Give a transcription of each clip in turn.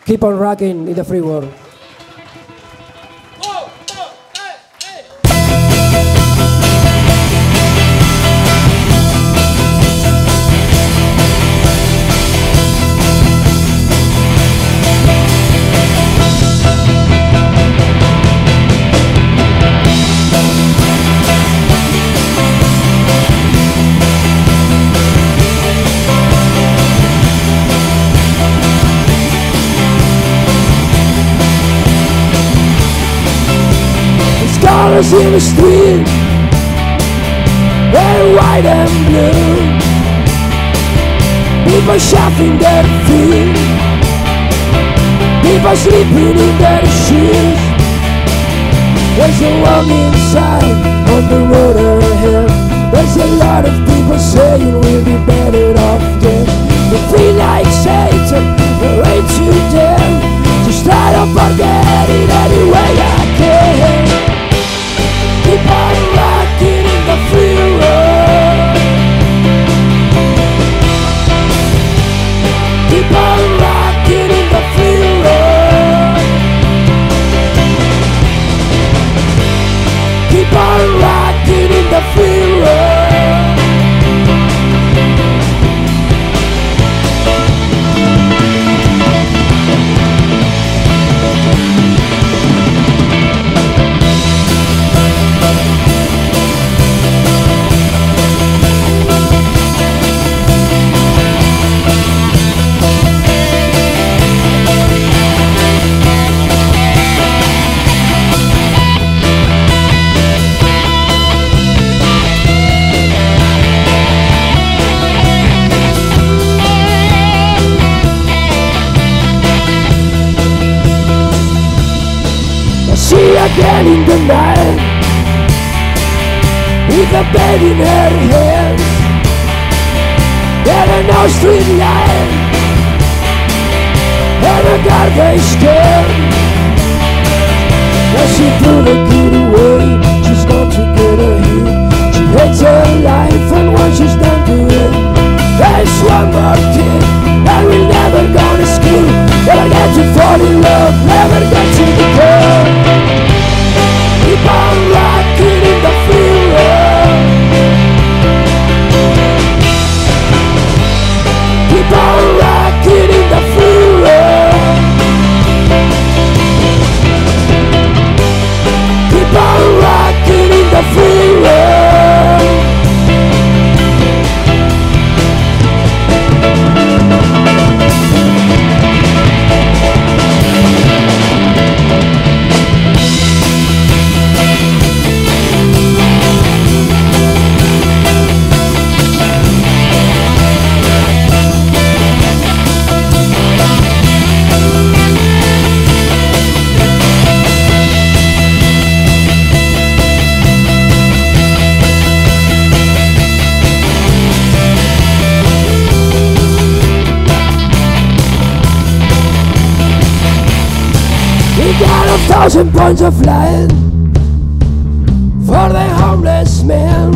Keep on rocking in the free world. Colors in the street, red, white and blue. People shuffling their feet, people sleeping in their shoes. There's a one inside on the road ahead. There's a lot of people saying we'll be better off dead. We feel like Satan, we're way too dead. Just try to forget it any way I can. Keep on rocking in the free world. Keep on rocking in the free world. Keep on rocking in the free world. Again in the night, with a bed in her hands, there are no street light, and a garbage can. Now she threw the kid away, she's gone to get her heat. She hates her life, and when she's done to it, there's one more kid that will never go to school, never get to fall in love, never get to the girl. Keep on rocking in the free world. Keep on rocking in the free world. Keep on rocking in the free world. Got 1,000 points of light for the homeless man.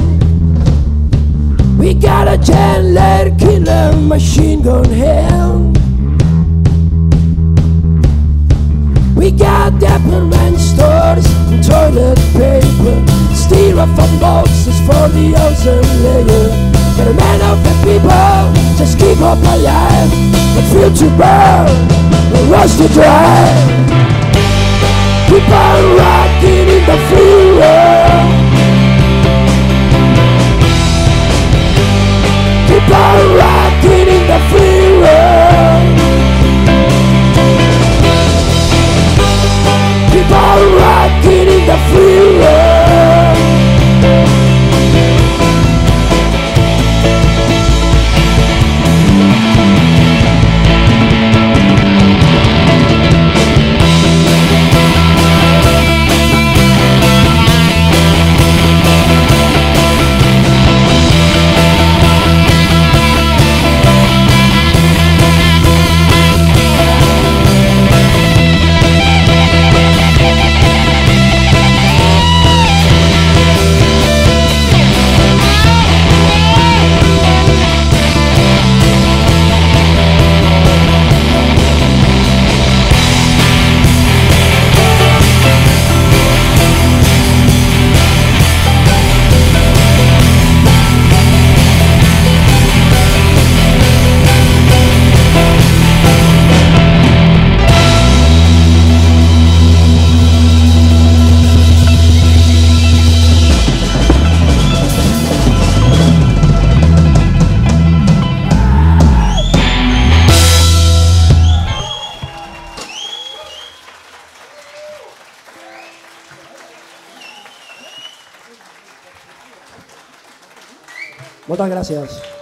We got a 10-letter killer machine gun hand. We got department stores and toilet paper, styrofoam boxes for the ozone layer. But a man of the people, just keep up alive, but feel to burn, or rust to dry. Keep on rocking in the free world. Keep on rocking in the free world. Keep on rocking in the free world. Moltes gràcies.